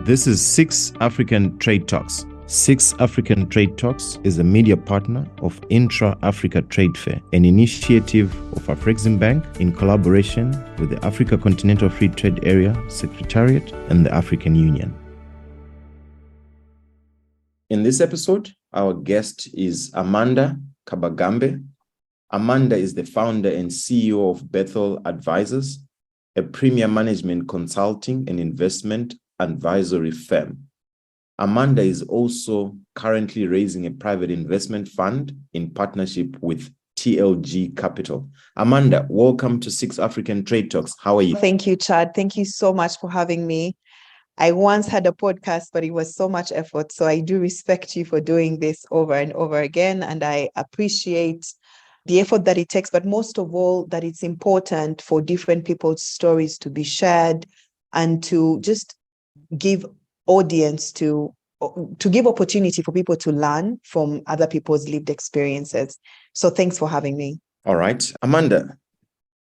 This is Six African Trade Talks. Six African Trade Talks is a media partner of Intra-Africa Trade Fair, an initiative of Afreximbank in collaboration with the Africa Continental Free Trade Area Secretariat and the African Union. In this episode, our guest is Amanda Kabagambe. Amanda is the founder and CEO of Bethel Advisors, a premier management consulting and investment advisory firm. Amanda is also currently raising a private investment fund in partnership with TLG Capital. Amanda, welcome to Six African Trade Talks. How are you? Thank you, Chad. Thank you so much for having me. I once had a podcast, but it was so much effort. So I do respect you for doing this over and over again. And I appreciate the effort that it takes, but most of all, that it's important for different people's stories to be shared and to just give audience to give opportunity for people to learn from other people's lived experiences. So thanks for having me. All right. Amanda,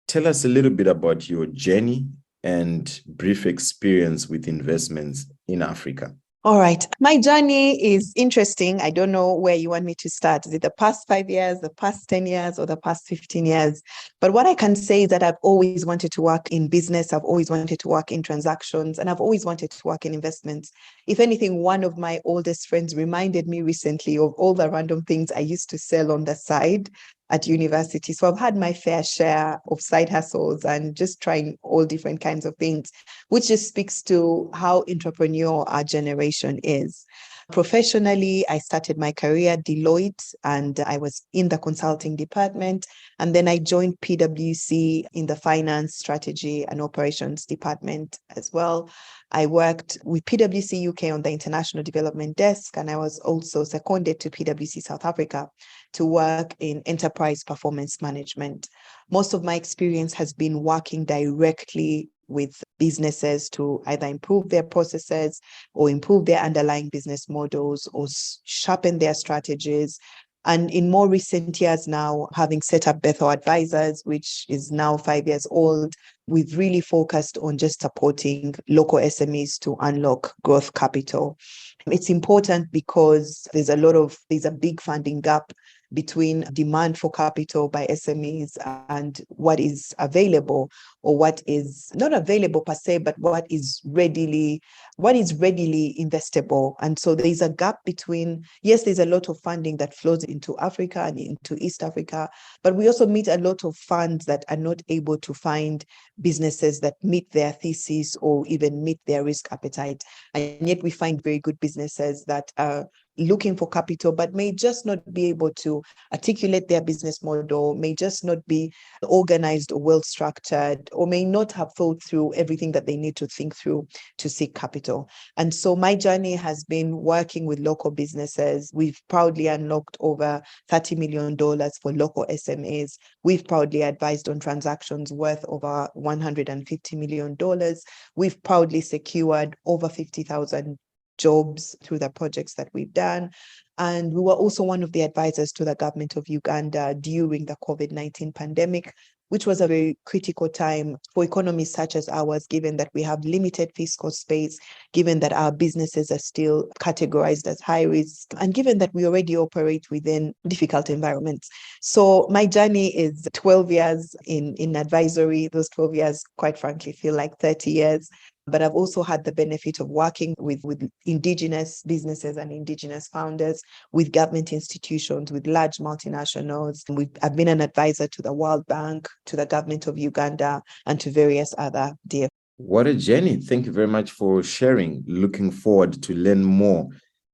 tell us a little bit about your journey and brief experience with investments in Africa. All right. My journey is interesting. I don't know where you want me to start. Is it the past 5 years, the past 10 years, or the past 15 years? But what I can say is that I've always wanted to work in business. I've always wanted to work in transactions, and I've always wanted to work in investments. If anything, one of my oldest friends reminded me recently of all the random things I used to sell on the side at university. So I've had my fair share of side hustles and just trying all different kinds of things, which just speaks to how entrepreneurial our generation is. Professionally, I started my career at Deloitte and I was in the consulting department. And then I joined PwC in the finance, strategy and operations department as well. I worked with PwC UK on the international development desk, and I was also seconded to PwC South Africa to work in enterprise performance management. Most of my experience has been working directly with businesses to either improve their processes or improve their underlying business models or sharpen their strategies. And in more recent years now, having set up Bethel Advisors, which is now 5 years old, we've really focused on just supporting local SMEs to unlock growth capital. It's important because there's a big funding gap between demand for capital by SMEs and what is available, or what is not available per se, but what is readily investable. And so there is a gap between, yes, there's a lot of funding that flows into Africa and into East Africa, but we also meet a lot of funds that are not able to find businesses that meet their thesis or even meet their risk appetite. And yet we find very good businesses that are looking for capital, but may just not be able to articulate their business model, may just not be organized or well structured, or may not have thought through everything that they need to think through to seek capital. And so my journey has been working with local businesses. We've proudly unlocked over $30 million for local SMEs. We've proudly advised on transactions worth over $150 million. We've proudly secured over 50,000 jobs through the projects that we've done. And we were also one of the advisors to the government of Uganda during the COVID-19 pandemic, which was a very critical time for economies such as ours, given that we have limited fiscal space, given that our businesses are still categorized as high risk, and given that we already operate within difficult environments. So my journey is 12 years in advisory. Those 12 years, quite frankly, feel like 30 years. But I've also had the benefit of working with indigenous businesses and indigenous founders, with government institutions, with large multinationals. I've been an advisor to the World Bank, to the government of Uganda, and to various other DFIs. What a journey. Thank you very much for sharing. Looking forward to learn more.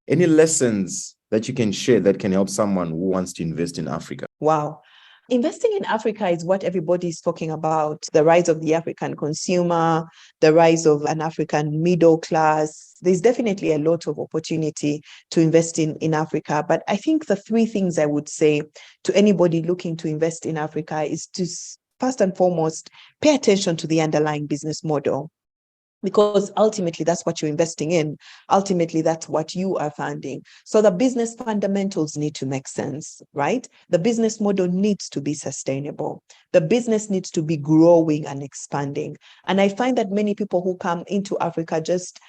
Any lessons that you can share that can help someone who wants to invest in Africa? Wow. Investing in Africa is what everybody is talking about: the rise of the African consumer, the rise of an African middle class. There's definitely a lot of opportunity to invest in Africa. But I think the three things I would say to anybody looking to invest in Africa is to, first and foremost, pay attention to the underlying business model. Because ultimately, that's what you're investing in. Ultimately, that's what you are funding. So the business fundamentals need to make sense, right? The business model needs to be sustainable. The business needs to be growing and expanding. And I find that many people who come into Africa just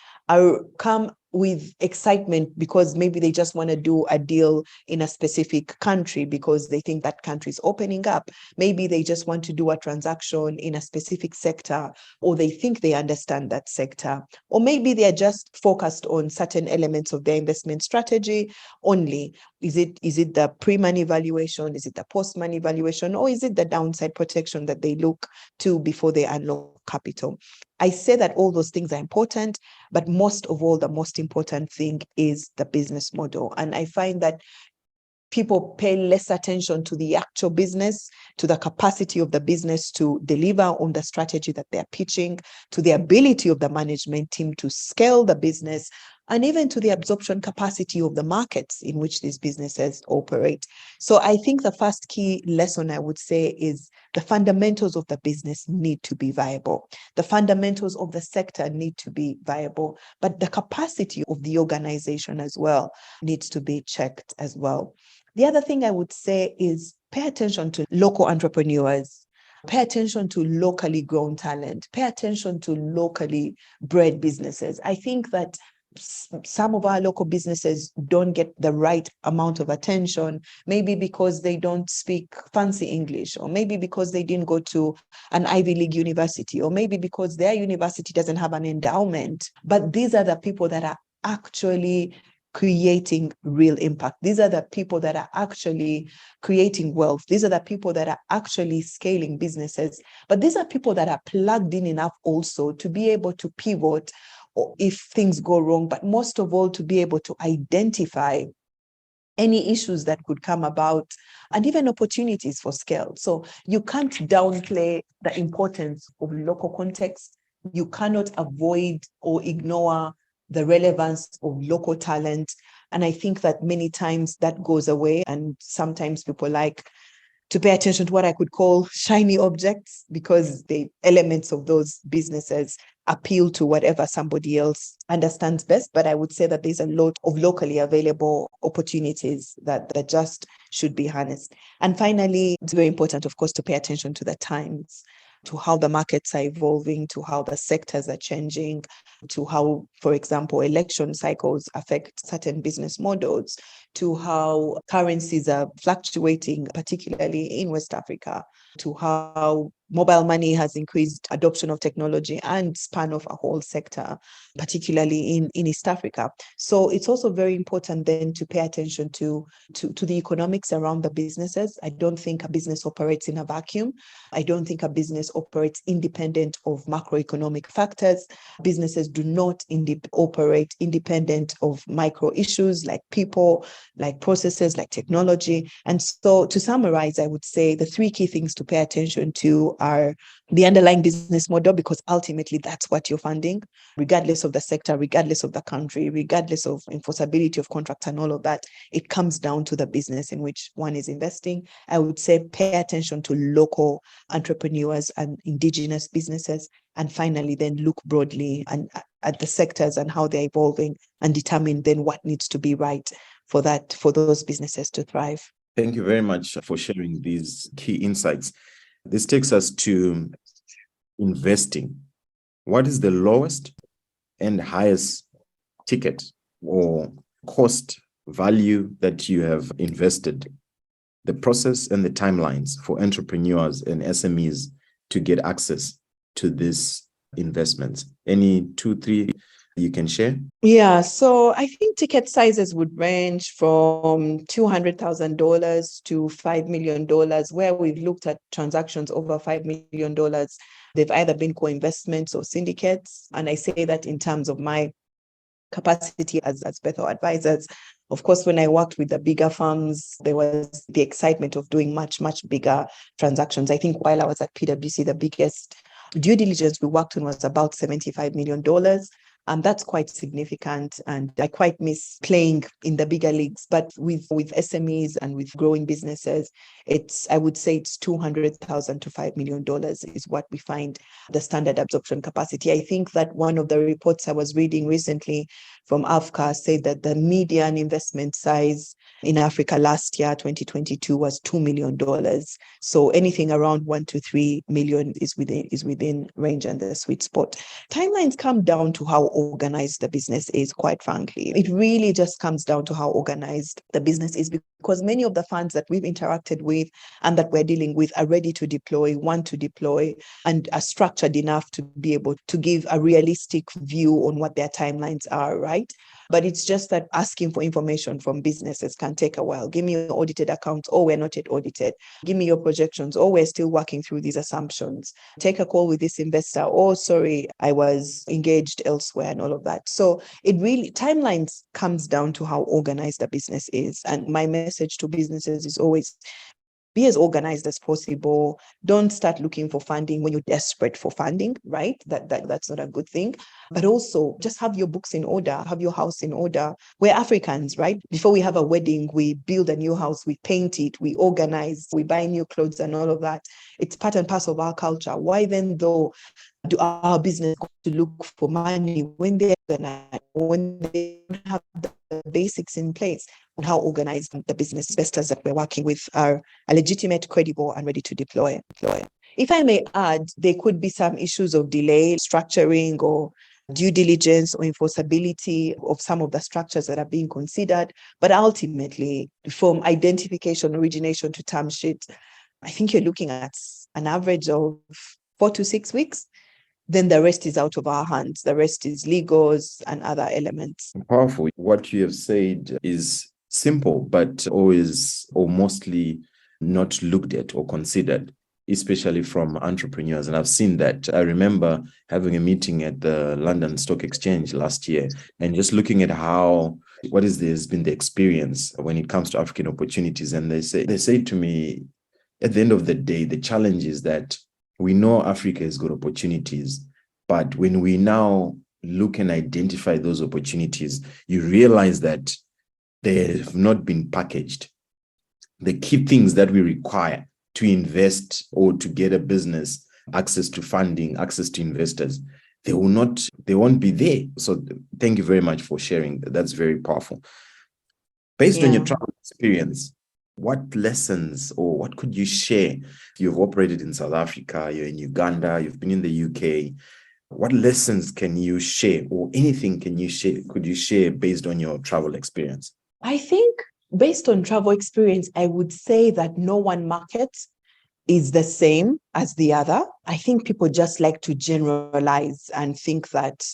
come with excitement because maybe they just want to do a deal in a specific country because they think that country is opening up. Maybe they just want to do a transaction in a specific sector, or they think they understand that sector. Or maybe they're just focused on certain elements of their investment strategy only. Is it the pre-money valuation? Is it the post-money valuation? Or is it the downside protection that they look to before they unlock capital? I say that all those things are important, but most of all, the most important thing is the business model. And I find that people pay less attention to the actual business, to the capacity of the business to deliver on the strategy that they're pitching, to the ability of the management team to scale the business, and even to the absorption capacity of the markets in which these businesses operate. So I think the first key lesson I would say is the fundamentals of the business need to be viable. The fundamentals of the sector need to be viable, but the capacity of the organization as well needs to be checked as well. The other thing I would say is pay attention to local entrepreneurs, pay attention to locally grown talent, pay attention to locally bred businesses. I think that some of our local businesses don't get the right amount of attention, maybe because they don't speak fancy English, or maybe because they didn't go to an Ivy League university, or maybe because their university doesn't have an endowment. But these are the people that are actually creating real impact. These are the people that are actually creating wealth. These are the people that are actually scaling businesses. But these are people that are plugged in enough also to be able to pivot or if things go wrong, but most of all, to be able to identify any issues that could come about and even opportunities for scale. So you can't downplay the importance of local context. You cannot avoid or ignore the relevance of local talent. And I think that many times that goes away. And sometimes people like to pay attention to what I could call shiny objects because the elements of those businesses appeal to whatever somebody else understands best. But I would say that there's a lot of locally available opportunities that just should be harnessed. And finally, it's very important, of course, to pay attention to the times, to how the markets are evolving, to how the sectors are changing, to how, for example, election cycles affect certain business models, to how currencies are fluctuating, particularly in West Africa, to how mobile money has increased adoption of technology and span of a whole sector, particularly in East Africa. So it's also very important then to pay attention to the economics around the businesses. I don't think a business operates in a vacuum. I don't think a business operates independent of macroeconomic factors. Businesses do not operate independent of micro issues like people, like processes, like technology. And so to summarize, I would say the three key things to pay attention to are the underlying business model, because ultimately that's what you're funding, regardless of the sector, regardless of the country, regardless of enforceability of contracts and all of that. It comes down to the business in which one is investing. I would say pay attention to local entrepreneurs and indigenous businesses. And finally, then look broadly and at the sectors and how they're evolving and determine then what needs to be right for those businesses to thrive. Thank you very much for sharing these key insights. This takes us to investing. What is the lowest and highest ticket or cost value that you have invested? The process and the timelines for entrepreneurs and SMEs to get access to these investments. Any 2, 3 you can share? Yeah, so I think ticket sizes would range from $200,000 to $5 million, where we've looked at transactions over $5 million. They've either been co-investments or syndicates. And I say that in terms of my capacity as Bethel advisors. Of course, when I worked with the bigger firms, there was the excitement of doing much, much bigger transactions. I think while I was at PwC, the biggest due diligence we worked on was about $75 million. That's quite significant. And I quite miss playing in the bigger leagues. But with SMEs and with growing businesses, I would say it's $200,000 to $5 million is what we find the standard absorption capacity. I think that one of the reports I was reading recently from AFCA said that the median investment size in Africa last year, 2022, was $2 million. So anything around 1 to 3 million is within range and the sweet spot. Timelines come down to how organized the business is, quite frankly. It really just comes down to how organized the business is, because many of the funds that we've interacted with and that we're dealing with are ready to deploy, want to deploy, and are structured enough to be able to give a realistic view on what their timelines are, right? But it's just that asking for information from businesses can take a while. Give me your audited accounts. Oh, we're not yet audited. Give me your projections. Oh, we're still working through these assumptions. Take a call with this investor. Oh, sorry, I was engaged elsewhere, and all of that. So it really, timelines comes down to how organized a business is. And my message to businesses is always, be as organized as possible. Don't start looking for funding when you're desperate for funding, right? That's not a good thing. But also just have your books in order, have your house in order. We're Africans, right? Before we have a wedding, we build a new house, we paint it, we organize, we buy new clothes and all of that. It's part and parcel of our culture. Why then, though, do our business go to look for money when they don't have the basics in place on how organized the business investors that we're working with are legitimate, credible, and ready to deploy? If I may add, there could be some issues of delay, structuring, or due diligence or enforceability of some of the structures that are being considered. But ultimately, from identification, origination to term sheet, I think you're looking at an average of 4 to 6 weeks. Then the rest is out of our hands. The rest is legals and other elements. Powerful. What you have said is simple, but always or mostly not looked at or considered, especially from entrepreneurs. And I've seen that. I remember having a meeting at the London Stock Exchange last year and just looking at has been the experience when it comes to African opportunities. And they say to me, at the end of the day, the challenge is that we know Africa has got opportunities, but when we now look and identify those opportunities, you realize that they have not been packaged. The key things that we require to invest or to get a business, access to funding, access to investors, they won't be there. So thank you very much for sharing. That's very powerful. Based on your travel experience, what lessons or what could you share? You've operated in South Africa, you're in Uganda, you've been in the UK. What lessons can you share, or anything could you share based on your travel experience? I think based on travel experience, I would say that no one market is the same as the other. I think people just like to generalize and think that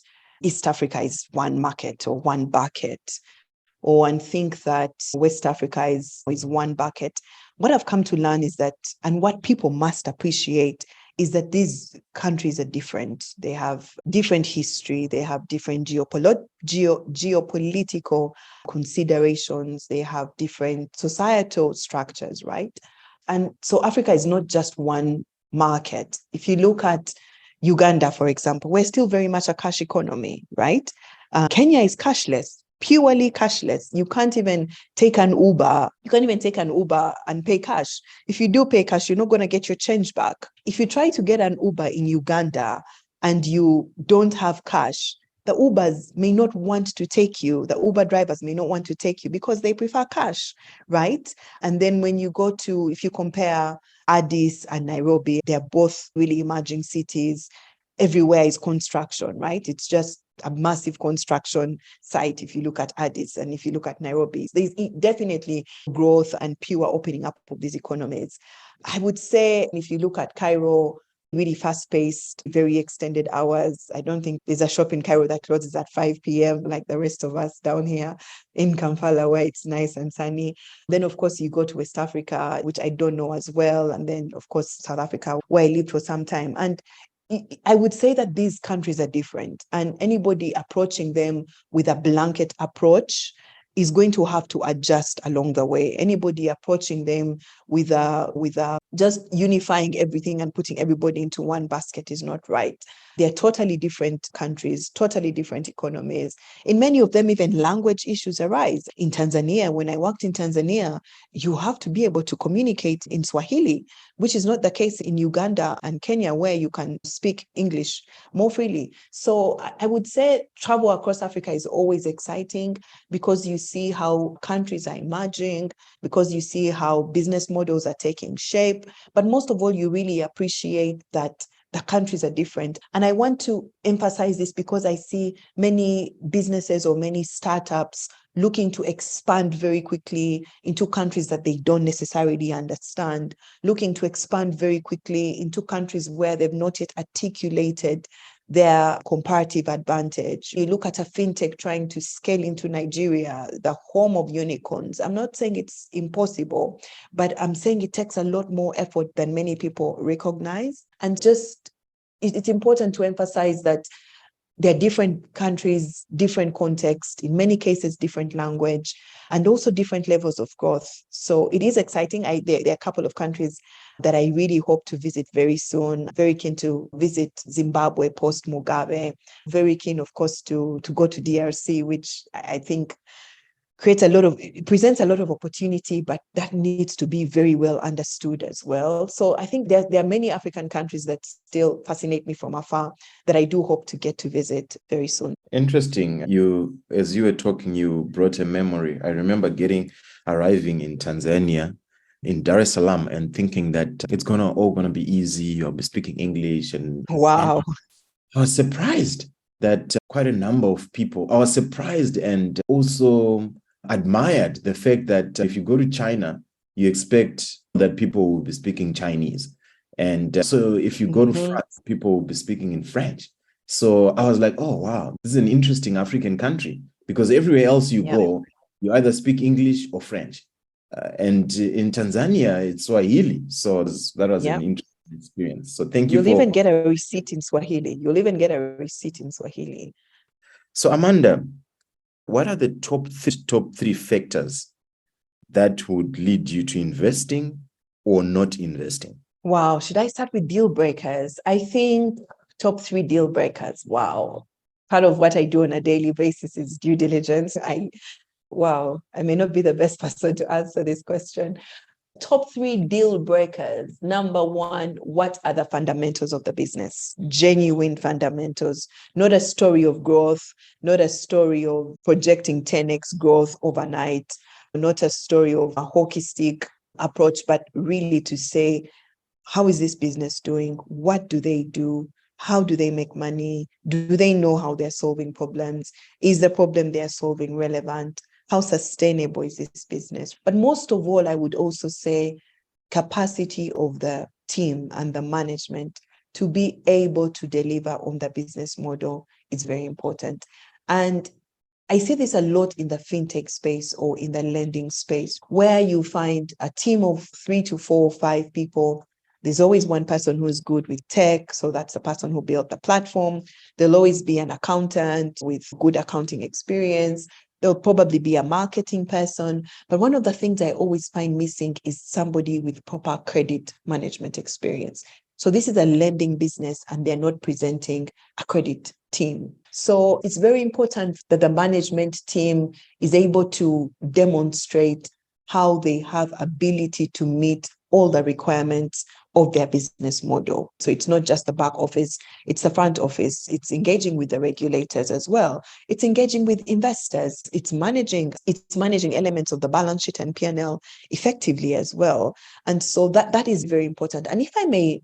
East Africa is one market or one bucket, and think that West Africa is one bucket. What I've come to learn is that, and what people must appreciate, is that these countries are different. They have different history. They have different geopolitical considerations. They have different societal structures, right? And so Africa is not just one market. If you look at Uganda, for example, we're still very much a cash economy, right? Kenya is cashless. Purely cashless. You can't even take an Uber. You can't even take an Uber and pay cash. If you do pay cash, you're not going to get your change back. If you try to get an Uber in Uganda and you don't have cash, the Ubers may not want to take you. The Uber drivers may not want to take you because they prefer cash, right? And then when you if you compare Addis and Nairobi, they're both really emerging cities. Everywhere is construction, right? It's just a massive construction site if you look at Addis, and if you look at Nairobi, there's definitely growth and pure opening up of these economies. I would say if you look at Cairo, really fast-paced, very extended hours. I don't think there's a shop in Cairo that closes at 5 p.m. like the rest of us down here in Kampala, where it's nice and sunny. Then, of course, you go to West Africa, which I don't know as well. And then, of course, South Africa, where I lived for some time. And I would say that these countries are different, and anybody approaching them with a blanket approach is going to have to adjust along the way. Anybody approaching them with just unifying everything and putting everybody into one basket is not right. They're totally different countries, totally different economies. In many of them, even language issues arise. In Tanzania, when I worked in Tanzania, you have to be able to communicate in Swahili, which is not the case in Uganda and Kenya, where you can speak English more freely. So I would say travel across Africa is always exciting because you see how countries are emerging, because you see how business models are taking shape. But most of all, you really appreciate that The countries are different. And I want to emphasize this because I see many businesses or many startups looking to expand very quickly into countries that they don't necessarily understand, looking to expand very quickly into countries where they've not yet articulated their comparative advantage. You look at a fintech trying to scale into Nigeria, the home of unicorns. I'm not saying it's impossible, but I'm saying it takes a lot more effort than many people recognize. And just it's important to emphasize that there are different countries, different context, in many cases, different language, and also different levels of growth. So it is exciting. There are a couple of countries that I really hope to visit very soon. Very keen to visit Zimbabwe post Mugabe. Very keen, of course, to go to DRC, which I think it presents a lot of opportunity, but that needs to be very well understood as well. So I think there are many African countries that still fascinate me from afar that I do hope to get to visit very soon. Interesting. As you were talking, you brought a memory. I remember arriving in Tanzania, in Dar es Salaam, and thinking that it's all gonna be easy. I'll be speaking English, and Wow. I was surprised that quite a number of people. I was surprised and also admired the fact that if you go to China, you expect that people will be speaking Chinese, and so if you go to France, people will be speaking in French. So I was like, oh, wow, this is an interesting African country, because everywhere else you go, you either speak English or French. And in Tanzania, it's Swahili. So that was an interesting experience. So thank you. You'll even get a receipt in Swahili. So Amanda, what are the top three factors that would lead you to investing or not investing? Wow. Should I start with deal breakers? I think top 3 deal breakers. Wow. Part of what I do on a daily basis is due diligence. I may not be the best person to answer this question. Top 3 deal breakers. Number 1, what are the fundamentals of the business? Genuine fundamentals, not a story of growth, not a story of projecting 10x growth overnight, not a story of a hockey stick approach, but really to say, how is this business doing? What do they do? How do they make money? Do they know how they're solving problems? Is the problem they're solving relevant? How sustainable is this business? But most of all, I would also say capacity of the team and the management to be able to deliver on the business model is very important. And I see this a lot in the fintech space or in the lending space, where you find a team of 3 to 4 or 5 people. There's always one person who is good with tech, so that's the person who built the platform. There'll always be an accountant with good accounting experience. There'll probably be a marketing person. But one of the things I always find missing is somebody with proper credit management experience. So this is a lending business and they're not presenting a credit team. So it's very important that the management team is able to demonstrate how they have ability to meet all the requirements of their business model. So it's not just the back office, it's the front office. It's engaging with the regulators as well. It's engaging with investors. It's managing elements of the balance sheet and P&L effectively as well. And so that is very important. And if I may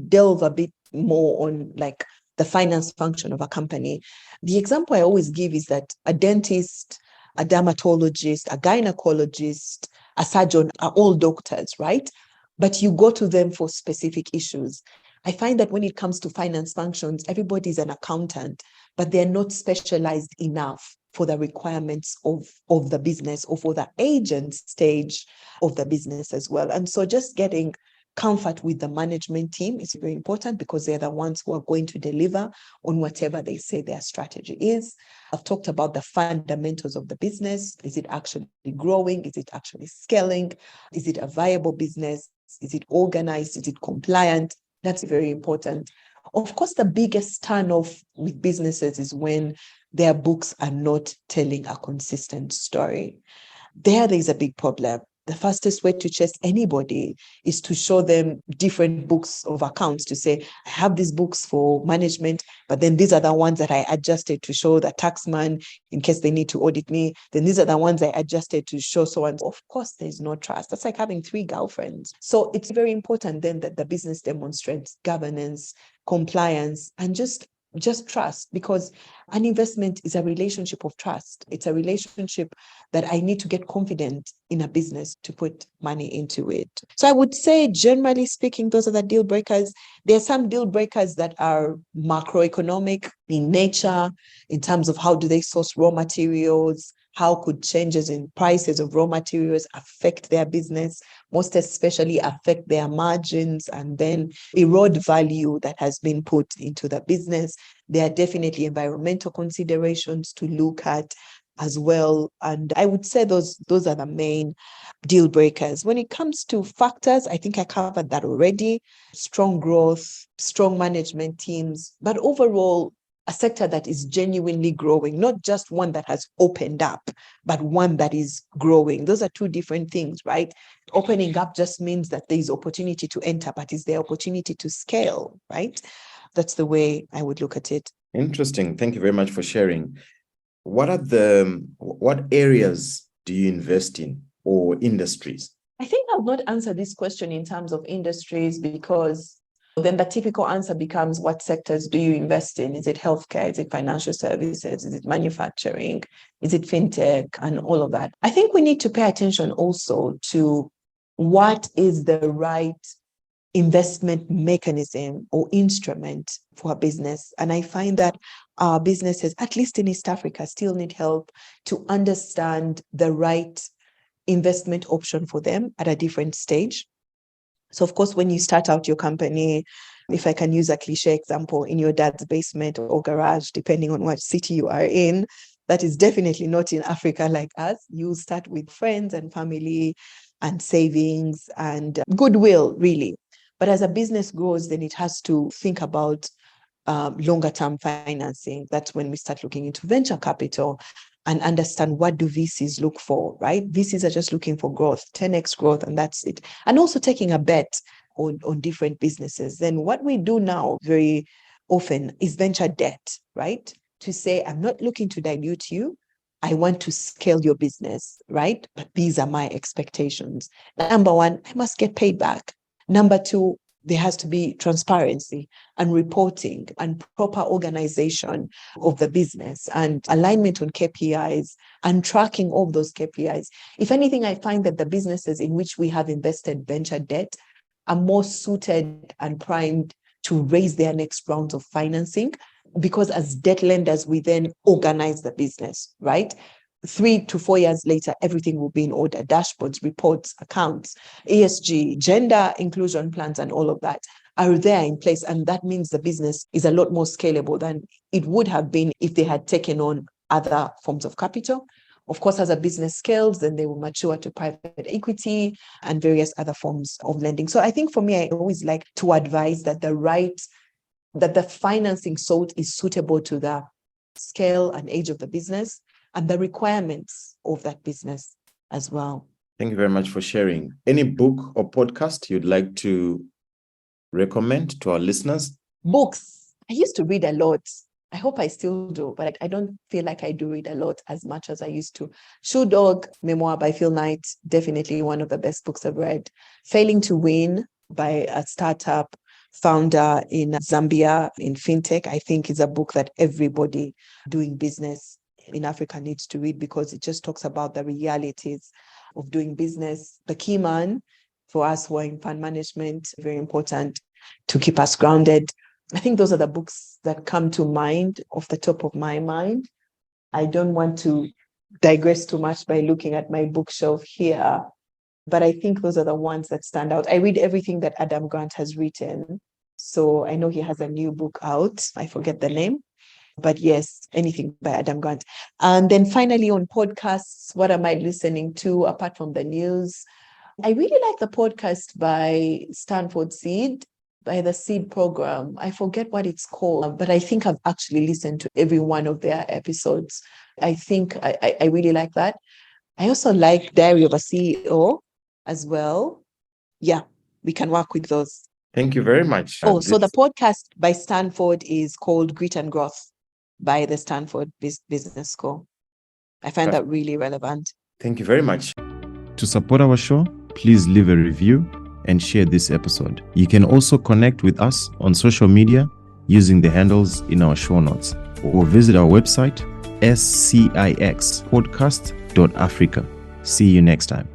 delve a bit more on like the finance function of a company, the example I always give is that a dentist, a dermatologist, a gynecologist, a surgeon are all doctors, right? But you go to them for specific issues. I find that when it comes to finance functions, everybody's an accountant, but they're not specialized enough for the requirements of the business or for the agent stage of the business as well. And so just getting comfort with the management team is very important because they're the ones who are going to deliver on whatever they say their strategy is. I've talked about the fundamentals of the business. Is it actually growing? Is it actually scaling? Is it a viable business? Is it organized? Is it compliant? That's very important. Of course, the biggest turnoff with businesses is when their books are not telling a consistent story. There is a big problem. the fastest way to chase anybody is to show them different books of accounts, to say, I have these books for management, but then these are the ones that I adjusted to show the taxman in case they need to audit me. Then these are the ones I adjusted to show so on. Of course, there's no trust. That's like having 3 girlfriends. So it's very important then that the business demonstrates governance, compliance, and just trust, because an investment is a relationship of trust. It's a relationship that I need to get confident in a business to put money into it. So I would say, generally speaking, those are the deal breakers. There are some deal breakers that are macroeconomic in nature, in terms of how do they source raw materials, how could changes in prices of raw materials affect their business, most especially affect their margins, and then erode value that has been put into the business. There are definitely environmental considerations to look at as well. And I would say those are the main deal breakers. When it comes to factors, I think I covered that already. Strong growth, strong management teams, but overall, a sector that is genuinely growing, not just one that has opened up, but one that is growing. Those are 2 different things, right? Opening up just means that there is opportunity to enter, but is there opportunity to scale, right? That's the way I would look at it. Interesting. Thank you very much for sharing. What areas do you invest in, or industries? I think I'll not answer this question in terms of industries, because then the typical answer becomes, what sectors do you invest in? Is it healthcare? Is it financial services? Is it manufacturing? Is it fintech? And all of that. I think we need to pay attention also to what is the right investment mechanism or instrument for a business. And I find that our businesses, at least in East Africa, still need help to understand the right investment option for them at a different stage. So of course, when you start out your company, if I can use a cliche example, in your dad's basement or garage, depending on what city you are in, that is definitely not in Africa like us. You start with friends and family and savings and goodwill, really. But as a business grows, then it has to think about longer term financing. That's when we start looking into venture capital and understand, what do VCs look for, right? VCs are just looking for growth, 10x growth, and that's it. And also taking a bet on different businesses. Then what we do now very often is venture debt, right? To say, I'm not looking to dilute you. I want to scale your business, right? But these are my expectations. Number 1, I must get paid back. Number 2, there has to be transparency and reporting and proper organization of the business and alignment on KPIs and tracking of those KPIs. If anything, I find that the businesses in which we have invested venture debt are more suited and primed to raise their next rounds of financing, because as debt lenders, we then organize the business, right? 3 to 4 years later, everything will be in order: dashboards, reports, accounts, ESG, gender inclusion plans, and all of that are there in place. And that means the business is a lot more scalable than it would have been if they had taken on other forms of capital. Of course, as a business scales, then they will mature to private equity and various other forms of lending. So I think for me, I always like to advise that the financing sought is suitable to the scale and age of the business and the requirements of that business as well. Thank you very much for sharing. Any book or podcast you'd like to recommend to our listeners? Books. I used to read a lot. I hope I still do, but I don't feel like I do read a lot as much as I used to. Shoe Dog, Memoir by Phil Knight, definitely one of the best books I've read. Failing to Win by a startup founder in Zambia in fintech, I think is a book that everybody doing business in Africa needs to read, because it just talks about the realities of doing business. The Key Man, for us who are in fund management, very important to keep us grounded. I think those are the books that come to mind off the top of my mind. I don't want to digress too much by looking at my bookshelf here, but I think those are the ones that stand out. I read everything that Adam Grant has written. So I know he has a new book out. I forget the name. But yes, anything by Adam Grant. And then finally on podcasts, what am I listening to apart from the news? I really like the podcast by Stanford Seed, by the Seed program. I forget what it's called, but I think I've actually listened to every one of their episodes. I think I really like that. I also like Diary of a CEO as well, yeah, we can work with those. Thank you very much. Oh, so the podcast by Stanford is called Grit and Growth by the Stanford Business School. I find that really relevant. Thank you very much. To support our show, please leave a review and share this episode. You can also connect with us on social media using the handles in our show notes, or visit our website, scixpodcast.africa. See you next time.